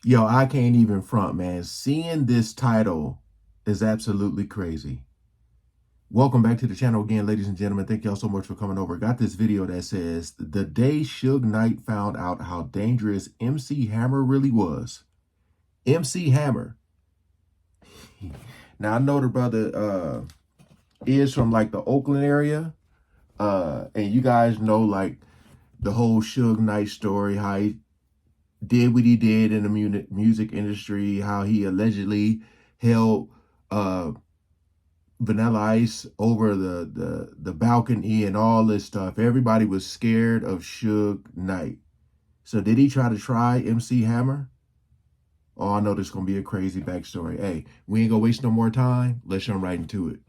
Yo, I can't even front, man. Seeing this title is absolutely crazy. Welcome back to the channel again, ladies and gentlemen. Thank y'all so much for coming over. Got this video that says, the day Suge Knight found out how dangerous MC Hammer really was. MC Hammer. Now, I know the brother is from like the Oakland area. And you guys know like the whole Suge Knight story, how he did what he did in the music industry, how he allegedly held Vanilla Ice over the balcony and all this stuff. Everybody was scared of Suge Knight. So did he try MC Hammer? Oh, I know this is going to be a crazy backstory. Hey, we ain't going to waste no more time. Let's jump right into it.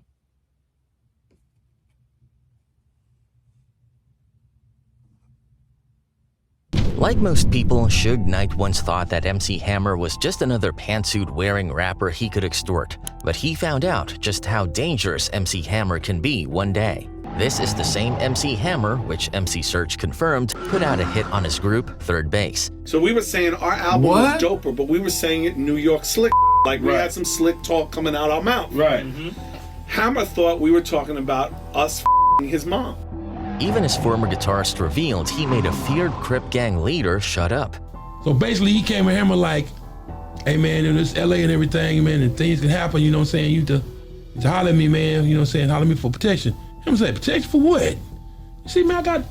Like most people, Suge Knight once thought that MC Hammer was just another pantsuit-wearing rapper he could extort, but he found out just how dangerous MC Hammer can be one day. This is the same MC Hammer, which MC Search confirmed, put out a hit on his group, Third Base. So we were saying our album was doper, but we were saying it New York slick. Like we had some slick talk coming out our mouth. Right. Hammer thought we were talking about us his mom. Even his former guitarist revealed he made a feared Crip gang leader shut up. So basically he came at Hammer like, hey man, in this LA and everything, man, and things can happen, you know what I'm saying? You have to holler at me, man, you know what I'm saying? Holler at me for protection. Hammer said, protection for what? You see, man, I got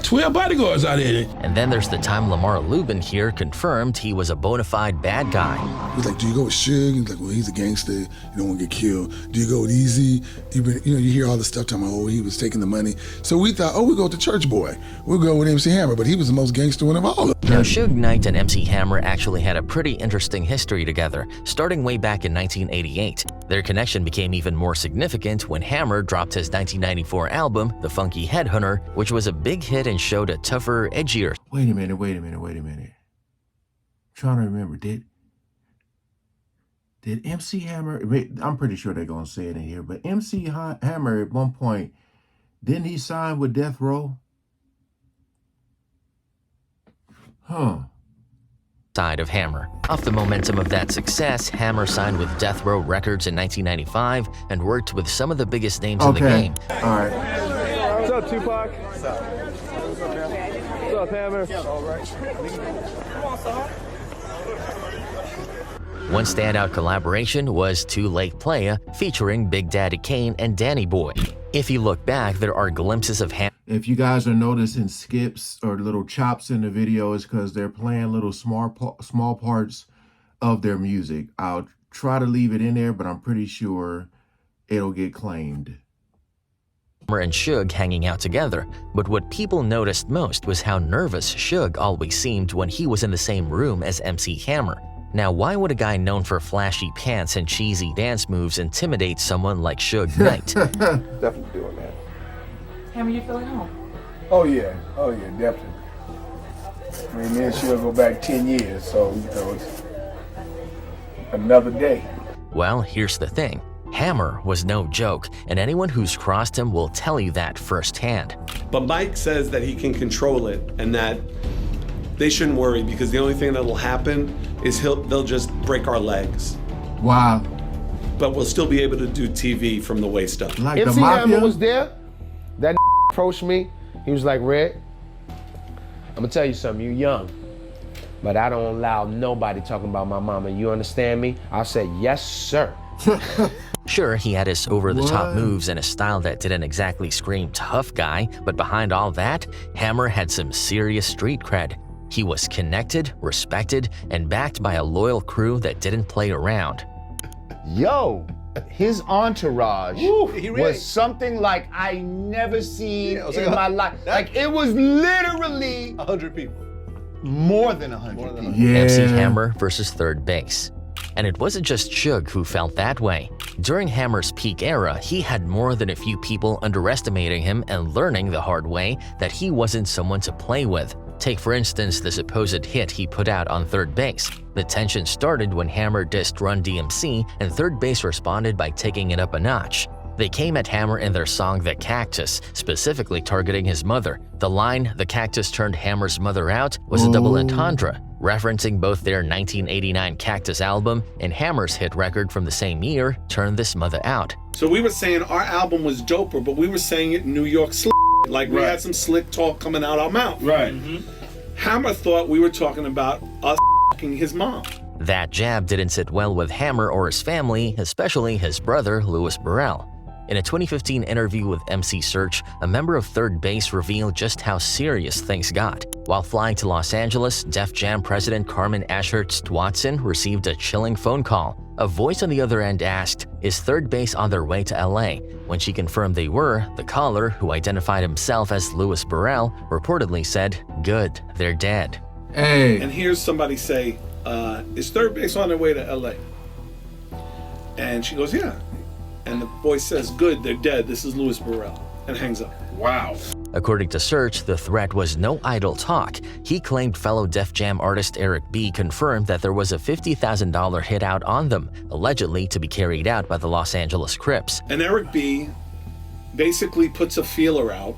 12 bodyguards out there. And then there's the time Lamar Lubin here confirmed he was a bona fide bad guy. He was like, do you go with Suge? He's like, well, he's a gangster. You don't want to get killed. Do you go with Easy? You hear all the stuff talking about, oh, he was taking the money. So we thought, oh, we'll go with the church boy. We'll go with MC Hammer, but he was the most gangster one of all of them. Now, Suge Knight and MC Hammer actually had a pretty interesting history together, starting way back in 1988. Their connection became even more significant when Hammer dropped his 1994 album, The Funky Headhunter, which was a big hit and showed a tougher, edgier. Wait a minute. Trying to remember, did MC Hammer, I'm pretty sure they're going to say it in here, but MC Hammer at one point, didn't he sign with Death Row? Side of Hammer. Off the momentum of that success, Hammer signed with Death Row Records in 1995 and worked with some of the biggest names in the game. All right. What's up, Tupac? What's up? What's up, Hammer? All right. One standout collaboration was Too Late Playa, featuring Big Daddy Kane and Danny Boy. If you look back, there are glimpses of Hammer. If you guys are noticing skips or little chops in the video, it's because they're playing little small parts of their music. I'll try to leave it in there, but I'm pretty sure it'll get claimed. Hammer and Suge hanging out together, but what people noticed most was how nervous Suge always seemed when he was in the same room as MC Hammer. Now, why would a guy known for flashy pants and cheesy dance moves intimidate someone like Suge Knight? Definitely doing that. Hammer, you feeling home? Oh yeah, definitely. I mean, me and Suge go back 10 years, so it's another day. Well, here's the thing. Hammer was no joke, and anyone who's crossed him will tell you that firsthand. But Mike says that he can control it and that they shouldn't worry because the only thing that will happen is they'll just break our legs. Wow. But we'll still be able to do TV from the waist up. Like MC the Mafia? Hammer was there. That approached me. He was like, Red, I'm gonna tell you something, you young, but I don't allow nobody talking about my mama. You understand me? I said, yes, sir. Sure, he had his over-the-top moves and a style that didn't exactly scream tough guy, but behind all that, Hammer had some serious street cred. He was connected, respected, and backed by a loyal crew that didn't play around. Yo, his entourage was something like I never seen in my life. Like it was literally 100 people. More than 100 people. Yeah. MC Hammer versus Third Base. And it wasn't just Suge who felt that way. During Hammer's peak era, he had more than a few people underestimating him and learning the hard way that he wasn't someone to play with. Take for instance the supposed hit he put out on Third Base. The tension started when Hammer dissed Run DMC and Third Base responded by taking it up a notch. They came at Hammer in their song The Cactus, specifically targeting his mother. The line, "The cactus turned Hammer's mother out," was a double entendre. Referencing both their 1989 Cactus album and Hammer's hit record from the same year, Turn This Mother Out. So we were saying our album was doper, but we were saying it in New York slick. Like we had some slick talk coming out our mouth. Right. Hammer thought we were talking about us f***ing his mom. That jab didn't sit well with Hammer or his family, especially his brother, Louis Burrell. In a 2015 interview with MC Search, a member of Third Base revealed just how serious things got. While flying to Los Angeles, Def Jam president Carmen Ashurst Watson received a chilling phone call. A voice on the other end asked, "Is Third Base on their way to LA?" When she confirmed they were, the caller, who identified himself as Louis Burrell, reportedly said, "Good, they're dead." Hey. And here's somebody say, is Third Base on their way to LA? And she goes, yeah. And the voice says, good, they're dead. This is Louis Burrell. And hangs up. Wow. According to Search, the threat was no idle talk. He claimed fellow Def Jam artist Eric B. confirmed that there was a $50,000 hit out on them, allegedly to be carried out by the Los Angeles Crips. And Eric B. basically puts a feeler out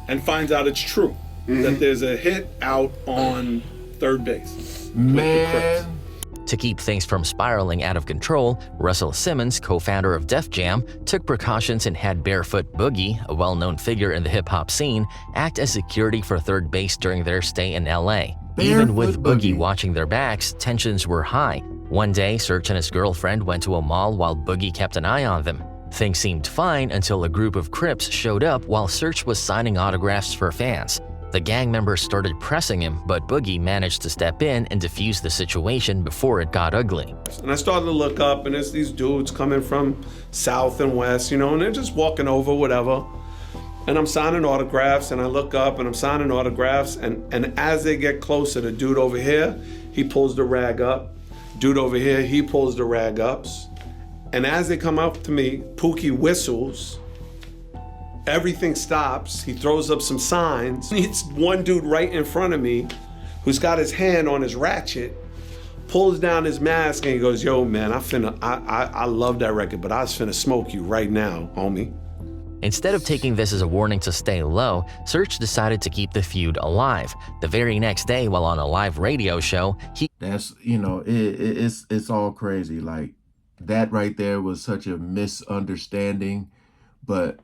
and finds out it's true. That there's a hit out on Third Base. Man. To keep things from spiraling out of control, Russell Simmons, co-founder of Def Jam, took precautions and had Barefoot Boogie, a well-known figure in the hip-hop scene, act as security for Third Base during their stay in LA. Even with Boogie watching their backs, tensions were high. One day, Search and his girlfriend went to a mall while Boogie kept an eye on them. Things seemed fine until a group of Crips showed up while Search was signing autographs for fans. The gang members started pressing him, but Boogie managed to step in and defuse the situation before it got ugly. And I started to look up, and there's these dudes coming from south and west, and they're just walking over, whatever. And I'm signing autographs, and I look up, and I'm signing autographs, and as they get closer, the dude over here, he pulls the rag up. Dude over here, he pulls the rag up. And as they come up to me, Pookie whistles. Everything stops. He throws up some signs. It's one dude right in front of me who's got his hand on his ratchet, pulls down his mask, and he goes, yo, man, I love that record, but I was finna smoke you right now, homie. Instead of taking this as a warning to stay low, Search decided to keep the feud alive. The very next day, while on a live radio show, That's, it's all crazy. Like, that right there was such a misunderstanding. But,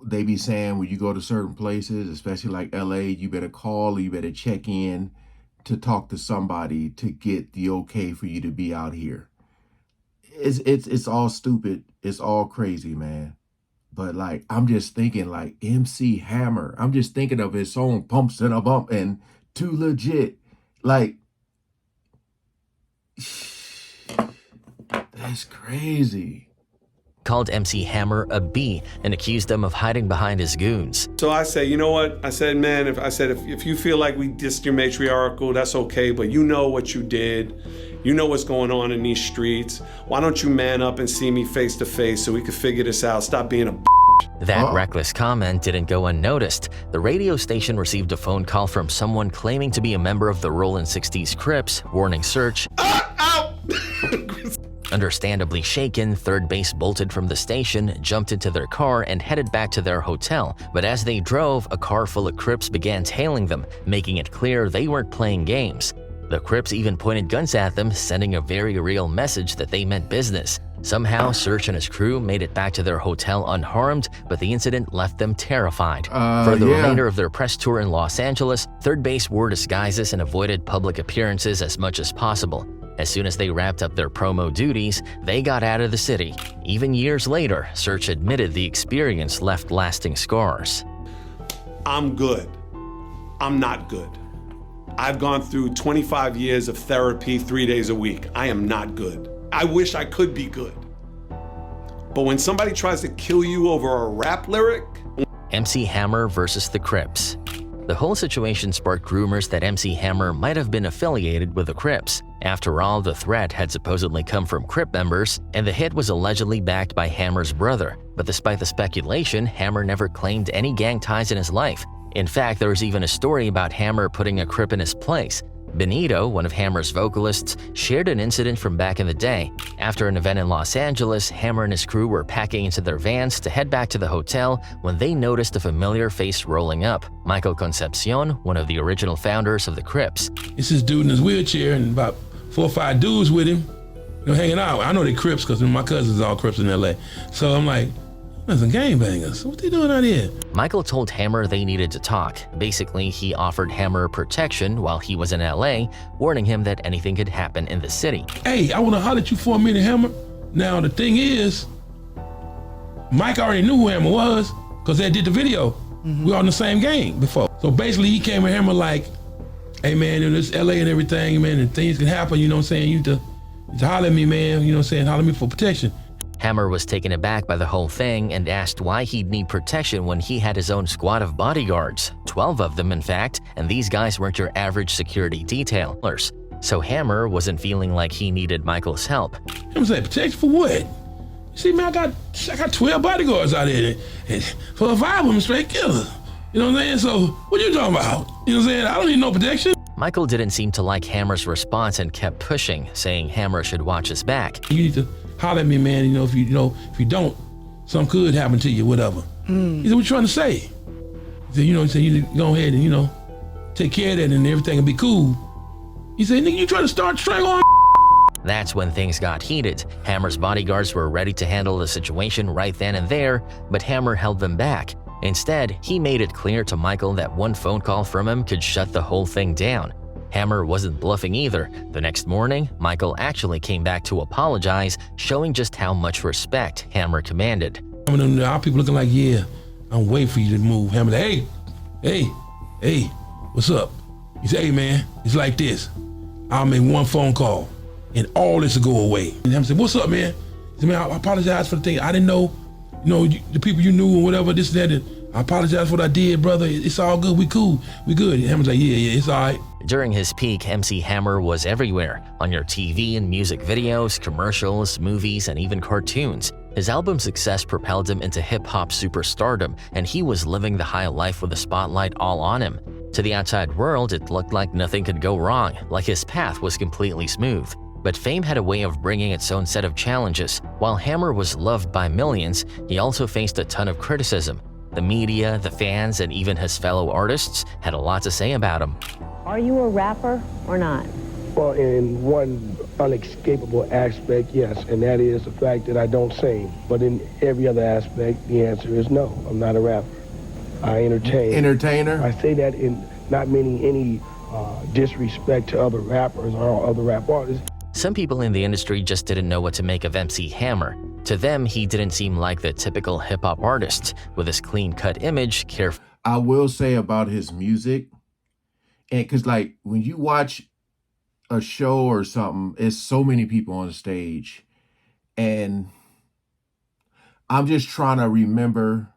they be saying when you go to certain places, especially like LA, you better call or you better check in to talk to somebody to get the okay for you to be out here. It's all stupid. It's all crazy, man. But like, I'm just thinking like MC Hammer. I'm just thinking of his song Pumps and a Bump and Too Legit. Like, that's crazy. Called MC Hammer a B and accused him of hiding behind his goons. So I say, you know what? I said, man, if you feel like we dissed your matriarchal, that's okay, but you know what you did. You know what's going on in these streets. Why don't you man up and see me face to face so we can figure this out? Stop being a That reckless comment didn't go unnoticed. The radio station received a phone call from someone claiming to be a member of the Rollin' 60s Crips, warning Search. Understandably shaken, Third Base bolted from the station, jumped into their car, and headed back to their hotel. But as they drove, a car full of Crips began tailing them, making it clear they weren't playing games. The Crips even pointed guns at them, sending a very real message that they meant business. Somehow, Search and his crew made it back to their hotel unharmed, but the incident left them terrified. For the remainder of their press tour in Los Angeles, Third Base wore disguises and avoided public appearances as much as possible. As soon as they wrapped up their promo duties, they got out of the city. Even years later, Search admitted the experience left lasting scars. I'm good. I'm not good. I've gone through 25 years of therapy 3 days a week. I am not good. I wish I could be good. But when somebody tries to kill you over a rap lyric... MC Hammer versus the Crips. The whole situation sparked rumors that MC Hammer might have been affiliated with the Crips. After all, the threat had supposedly come from Crip members, and the hit was allegedly backed by Hammer's brother. But despite the speculation, Hammer never claimed any gang ties in his life. In fact, there was even a story about Hammer putting a Crip in his place. Benito, one of Hammer's vocalists, shared an incident from back in the day. After an event in Los Angeles, Hammer and his crew were packing into their vans to head back to the hotel when they noticed a familiar face rolling up. Michael Concepcion, one of the original founders of the Crips. It's this dude in his wheelchair and about 4 or 5 dudes with him, hanging out. I know they Crips because my cousins are all Crips in LA. So I'm like, there's some gangbangers. What they doing out here? Michael told Hammer they needed to talk. Basically, he offered Hammer protection while he was in LA, warning him that anything could happen in the city. Hey, I want to holler at you for a minute, Hammer. Now, the thing is, Mike already knew who Hammer was because they did the video. We were on the same gang before. So basically, he came at Hammer like, hey, man, in this LA and everything, man, and things can happen, you know what I'm saying? You to holler at me, man, you know what I'm saying? Holler at me for protection. Hammer was taken aback by the whole thing and asked why he'd need protection when he had his own squad of bodyguards, 12 of them in fact, and these guys weren't your average security detailers. So Hammer wasn't feeling like he needed Michael's help. Hammer said, protection for what? You see, man, I got 12 bodyguards out here, and for 5 of them straight killers. You know what I'm saying? So what you talking about? You know what I'm saying? I don't need no protection. Michael didn't seem to like Hammer's response and kept pushing, saying Hammer should watch his back. You need to holler at me, man. If you don't, something could happen to you, whatever. He said, what you trying to say? He said, you need to go ahead and, take care of that and everything will be cool. He said, nigga, you trying to start strangling? That's when things got heated. Hammer's bodyguards were ready to handle the situation right then and there, but Hammer held them back. Instead, he made it clear to Michael that one phone call from him could shut the whole thing down. Hammer wasn't bluffing either. The next morning, Michael actually came back to apologize, showing just how much respect Hammer commanded. Our people looking like, yeah, I'm waiting for you to move. Hammer, hey, what's up? He said, hey, man, it's like this. I'll make one phone call, and all this will go away. And Hammer said, what's up, man? He said, man, I apologize for the thing. I didn't know, the people you knew or whatever, this and that. And I apologize for what I did, brother. It's all good. We cool. We good. And Hammer's like, yeah, it's all right. During his peak, MC Hammer was everywhere, on your TV and music videos, commercials, movies, and even cartoons. His album success propelled him into hip-hop superstardom, and he was living the high life with the spotlight all on him. To the outside world, it looked like nothing could go wrong, like his path was completely smooth. But fame had a way of bringing its own set of challenges. While Hammer was loved by millions, he also faced a ton of criticism. The media, the fans, and even his fellow artists had a lot to say about him. Are you a rapper or not? Well, in one unescapable aspect, yes, and that is the fact that I don't sing. But in every other aspect, the answer is no, I'm not a rapper. I entertain. Entertainer? I say that in not meaning any disrespect to other rappers or other rap artists. Some people in the industry just didn't know what to make of MC Hammer. To them, he didn't seem like the typical hip-hop artist, with his clean-cut image, careful. I will say about his music, and because like when you watch a show or something, it's so many people on the stage, and I'm just trying to remember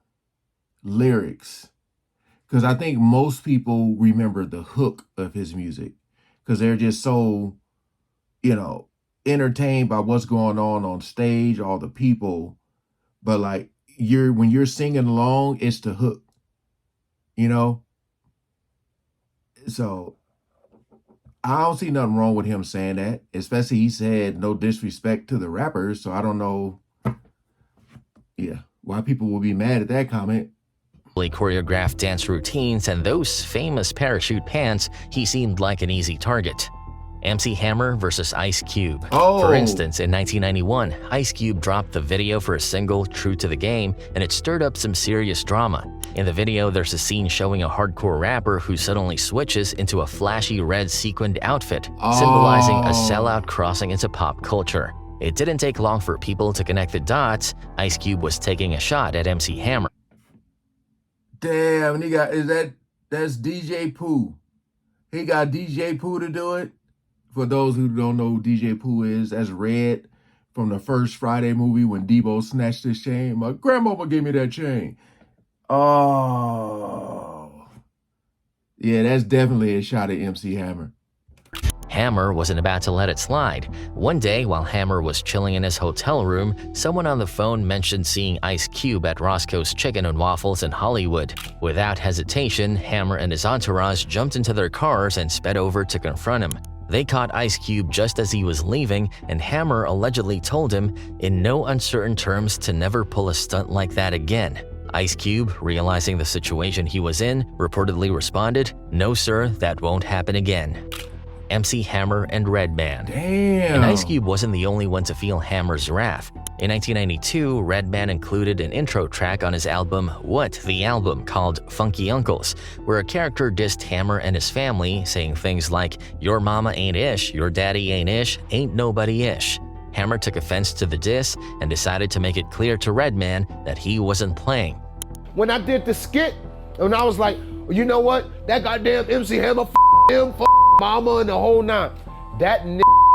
lyrics, because I think most people remember the hook of his music, because they're just so, entertained by what's going on stage, all the people. But like when you're singing along, it's the hook, So I don't see nothing wrong with him saying that, especially he said no disrespect to the rappers. So I don't know, why people will be mad at that comment. Choreographed dance routines and those famous parachute pants, he seemed like an easy target. MC Hammer versus Ice Cube. For instance, in 1991, Ice Cube dropped the video for a single, True to the Game, and it stirred up some serious drama. In the video, there's a scene showing a hardcore rapper who suddenly switches into a flashy red sequined outfit, symbolizing a sellout crossing into pop culture. It didn't take long for people to connect the dots. Ice Cube was taking a shot at MC Hammer. Damn, that's DJ Pooh. He got DJ Pooh to do it. For those who don't know who DJ Pooh is, that's Red from the first Friday movie when Debo snatched his chain. My grandmama gave me that chain. Oh. Yeah, that's definitely a shot at MC Hammer. Hammer wasn't about to let it slide. One day, while Hammer was chilling in his hotel room, someone on the phone mentioned seeing Ice Cube at Roscoe's Chicken and Waffles in Hollywood. Without hesitation, Hammer and his entourage jumped into their cars and sped over to confront him. They caught Ice Cube just as he was leaving, and Hammer allegedly told him, in no uncertain terms, to never pull a stunt like that again. Ice Cube, realizing the situation he was in, reportedly responded, "No sir, that won't happen again." MC Hammer and Redman. Damn. And Ice Cube wasn't the only one to feel Hammer's wrath. In 1992, Redman included an intro track on his album What the Album called Funky Uncles, where a character dissed Hammer and his family, saying things like, "Your mama ain't ish, your daddy ain't ish, ain't nobody ish." Hammer took offense to the diss and decided to make it clear to Redman that he wasn't playing. When I did the skit, and I was like, you know what? That goddamn MC Hammer, him, mama, and the whole nine. That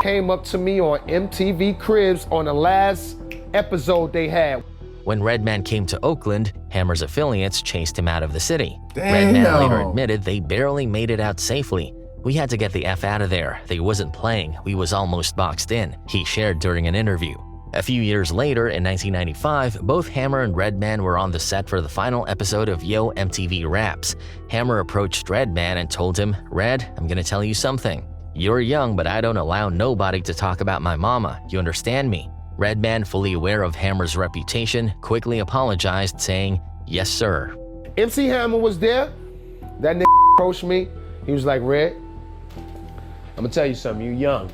came up to me on MTV Cribs on the last episode they had. When Redman came to Oakland, Hammer's affiliates chased him out of the city. Damn. Redman later admitted they barely made it out safely. "We had to get the F out of there. They wasn't playing. We was almost boxed in," he shared during an interview. A few years later, in 1995, both Hammer and Redman were on the set for the final episode of Yo MTV Raps. Hammer approached Redman and told him, "Red, I'm gonna tell you something. You're young, but I don't allow nobody to talk about my mama. You understand me?" Redman, fully aware of Hammer's reputation, quickly apologized, saying, "Yes, sir." MC Hammer was there. That approached me. He was like, "Red, I'm gonna tell you something. You young,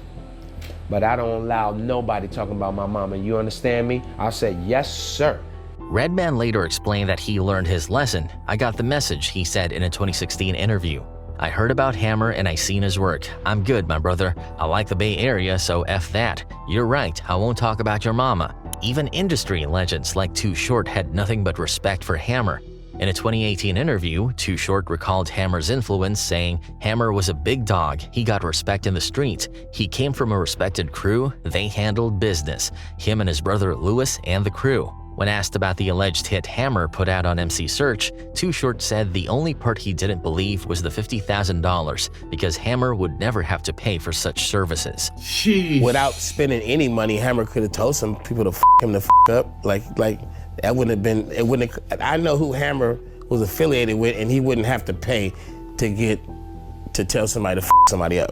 but I don't allow nobody talking about my mama. You understand me?" I said, "Yes, sir." Redman later explained that he learned his lesson. "I got the message," he said in a 2016 interview. "I heard about Hammer and I seen his work. I'm good, my brother. I like the Bay Area, so F that. You're right, I won't talk about your mama." Even industry legends like Too Short had nothing but respect for Hammer. In a 2018 interview, Too Short recalled Hammer's influence, saying, "Hammer was a big dog. He got respect in the street. He came from a respected crew. They handled business. Him and his brother Lewis and the crew." When asked about the alleged hit Hammer put out on MC Search, Too Short said the only part he didn't believe was the $50,000 because Hammer would never have to pay for such services. Sheesh. Without spending any money, Hammer could have told some people to him the up. Like that wouldn't have been, it wouldn't have, I know who Hammer was affiliated with and he wouldn't have to pay to tell somebody to somebody up.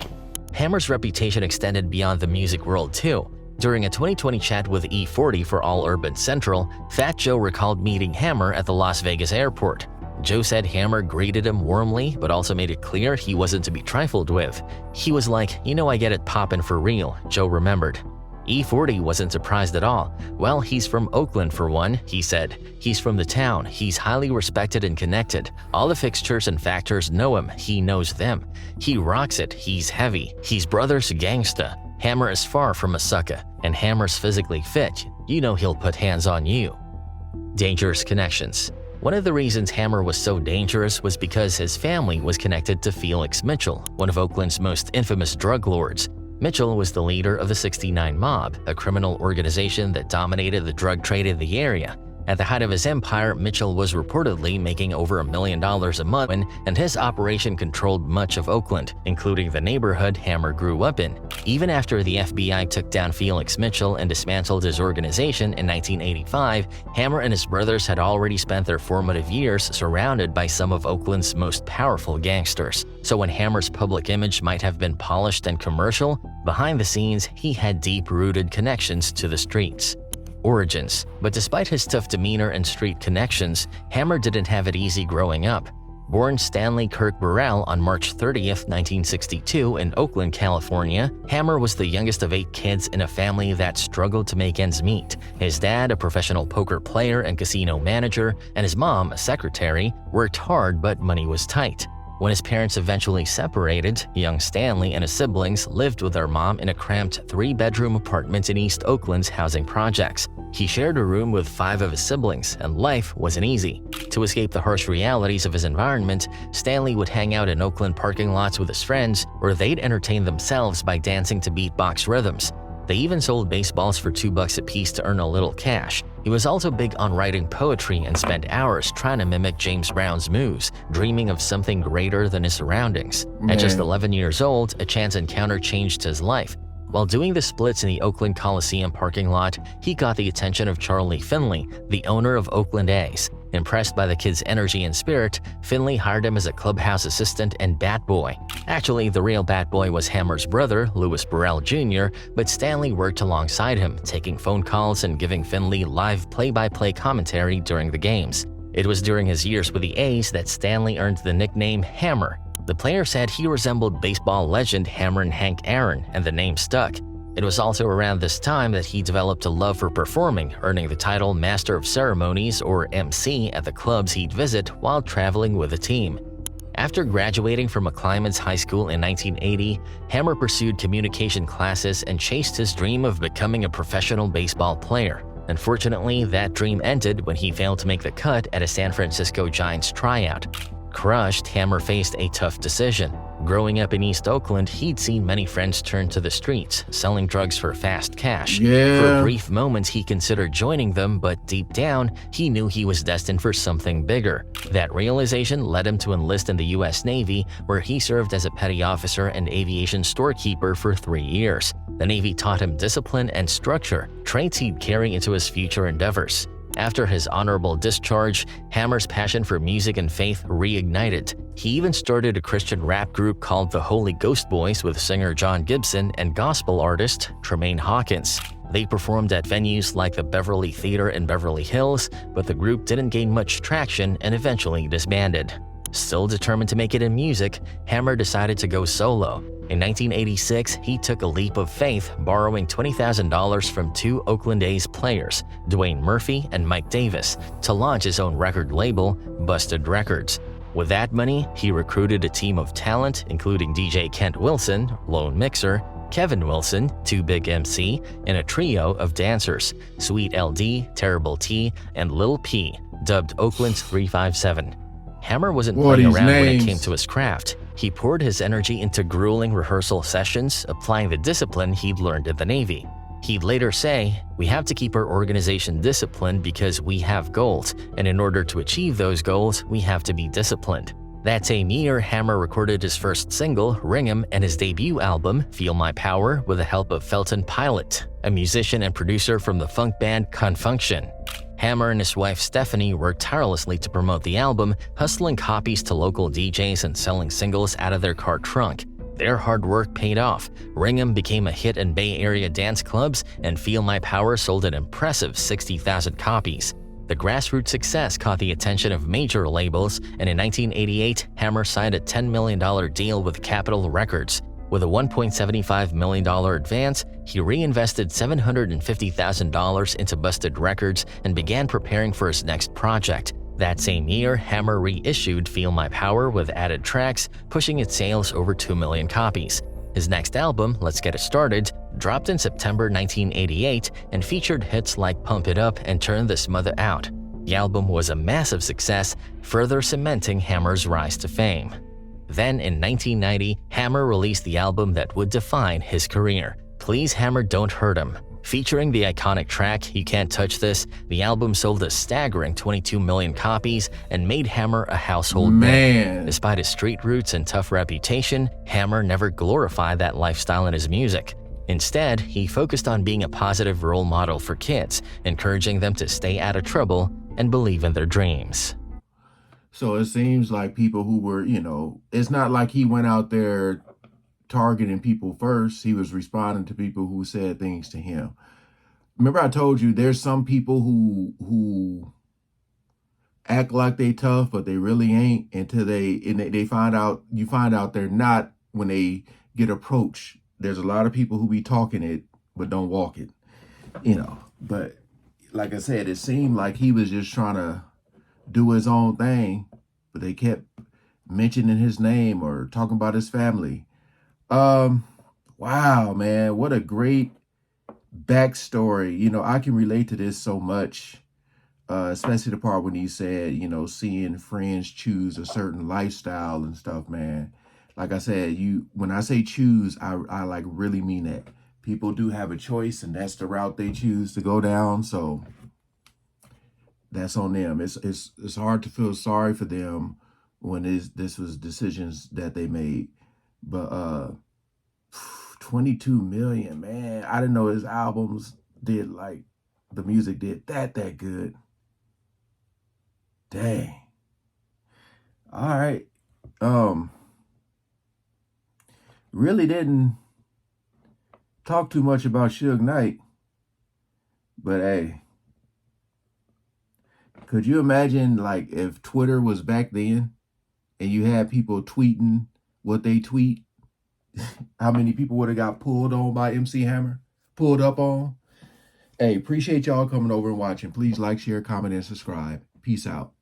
Hammer's reputation extended beyond the music world too. During a 2020 chat with E40 for All Urban Central, Fat Joe recalled meeting Hammer at the Las Vegas airport. Joe said Hammer greeted him warmly, but also made it clear he wasn't to be trifled with. He was like, "You know I get it poppin' for real," Joe remembered. E40 wasn't surprised at all. "Well, he's from Oakland for one," he said. "He's from the town. He's highly respected and connected. All the fixtures and factors know him. He knows them. He rocks it. He's heavy. He's brother's gangsta. Hammer is far from a sucker, and Hammer's physically fit. You know he'll put hands on you." Dangerous connections. One of the reasons Hammer was so dangerous was because his family was connected to Felix Mitchell, one of Oakland's most infamous drug lords. Mitchell was the leader of the 69 Mob, a criminal organization that dominated the drug trade in the area. At the height of his empire, Mitchell was reportedly making over $1 million a month, and his operation controlled much of Oakland, including the neighborhood Hammer grew up in. Even after the FBI took down Felix Mitchell and dismantled his organization in 1985, Hammer and his brothers had already spent their formative years surrounded by some of Oakland's most powerful gangsters. So when Hammer's public image might have been polished and commercial, behind the scenes, he had deep-rooted connections to the streets. Origins. But despite his tough demeanor and street connections, Hammer didn't have it easy growing up. Born Stanley Kirk Burrell on March 30th, 1962 in Oakland, California, Hammer was the youngest of 8 kids in a family that struggled to make ends meet. His dad, a professional poker player and casino manager, and his mom, a secretary, worked hard but money was tight. When his parents eventually separated, young Stanley and his siblings lived with their mom in a cramped 3-bedroom apartment in East Oakland's housing projects. He shared a room with 5 of his siblings, and life wasn't easy. To escape the harsh realities of his environment, Stanley would hang out in Oakland parking lots with his friends, or they'd entertain themselves by dancing to beatbox rhythms. They even sold baseballs for $2 a piece to earn a little cash. He was also big on writing poetry and spent hours trying to mimic James Brown's moves, dreaming of something greater than his surroundings. At just 11 years old, a chance encounter changed his life. While doing the splits in the Oakland Coliseum parking lot, he got the attention of Charlie Finley, the owner of Oakland A's. Impressed by the kid's energy and spirit, Finley hired him as a clubhouse assistant and bat boy. Actually, the real bat boy was Hammer's brother, Louis Burrell Jr., but Stanley worked alongside him, taking phone calls and giving Finley live play-by-play commentary during the games. It was during his years with the A's that Stanley earned the nickname Hammer. The player said he resembled baseball legend Hammerin' Hank Aaron, and the name stuck. It was also around this time that he developed a love for performing, earning the title Master of Ceremonies, or MC, at the clubs he'd visit while traveling with the team. After graduating from McClymonds High School in 1980, Hammer pursued communication classes and chased his dream of becoming a professional baseball player. Unfortunately, that dream ended when he failed to make the cut at a San Francisco Giants tryout. Crushed, Hammer faced a tough decision. Growing up in East Oakland, he'd seen many friends turn to the streets, selling drugs for fast cash. For brief moments, he considered joining them, but deep down, he knew he was destined for something bigger. That realization led him to enlist in the U.S. Navy, where he served as a petty officer and aviation storekeeper for 3 years. The Navy taught him discipline and structure, traits he'd carry into his future endeavors. After his honorable discharge, Hammer's passion for music and faith reignited. He even started a Christian rap group called the Holy Ghost Boys with singer John Gibson and gospel artist Tremaine Hawkins. They performed at venues like the Beverly Theater in Beverly Hills, but the group didn't gain much traction and eventually disbanded. Still determined to make it in music, Hammer decided to go solo. In 1986, he took a leap of faith, borrowing $20,000 from 2 Oakland A's players, Dwayne Murphy and Mike Davis, to launch his own record label, Busted Records. With that money, he recruited a team of talent, including DJ Kent Wilson, Lone Mixer, Kevin Wilson, 2 Big MC, and a trio of dancers, Sweet LD, Terrible T, and Lil P, dubbed Oakland's 357. Hammer wasn't playing around when it came to his craft. He poured his energy into grueling rehearsal sessions, applying the discipline he'd learned in the Navy. He'd later say, "We have to keep our organization disciplined because we have goals, and in order to achieve those goals, we have to be disciplined." That same year, Hammer recorded his first single, Ring 'Em, and his debut album, Feel My Power, with the help of Felton Pilot, a musician and producer from the funk band Confronting. Hammer and his wife Stephanie worked tirelessly to promote the album, hustling copies to local DJs and selling singles out of their car trunk. Their hard work paid off. Ring 'Em became a hit in Bay Area dance clubs, and Feel My Power sold an impressive 60,000 copies. The grassroots success caught the attention of major labels, and in 1988, Hammer signed a $10 million deal with Capitol Records. With a $1.75 million advance, he reinvested $750,000 into Busted Records and began preparing for his next project. That same year, Hammer reissued Feel My Power with added tracks, pushing its sales over 2 million copies. His next album, Let's Get It Started, dropped in September 1988 and featured hits like Pump It Up and Turn This Mother Out. The album was a massive success, further cementing Hammer's rise to fame. Then in 1990, Hammer released the album that would define his career, Please Hammer Don't Hurt Him. Featuring the iconic track, You Can't Touch This, the album sold a staggering 22 million copies and made Hammer a household name. Despite his street roots and tough reputation, Hammer never glorified that lifestyle in his music. Instead, he focused on being a positive role model for kids, encouraging them to stay out of trouble and believe in their dreams. So it seems like people who were, it's not like he went out there targeting people first. He was responding to people who said things to him. Remember I told you there's some people who act like they tough, but they really ain't until they find out, you find out they're not when they get approached. There's a lot of people who be talking it, but don't walk it, but like I said, it seemed like he was just trying to do his own thing, but they kept mentioning his name or talking about his family. Wow, man, what a great backstory. I can relate to this so much, especially the part when he said, seeing friends choose a certain lifestyle and stuff, man. Like I said, when I say choose, I like really mean that. people do have a choice, and that's the route they choose to go down. So that's on them. It's hard to feel sorry for them when this was decisions that they made. But 22 million, man. I didn't know his albums did like the music did that good. Dang. All right. Really didn't talk too much about Suge Knight, but hey, could you imagine like if Twitter was back then and you had people tweeting what they tweet? How many people would have got pulled on by MC Hammer? Pulled up on? Hey, appreciate y'all coming over and watching. Please like, share, comment, and subscribe. Peace out.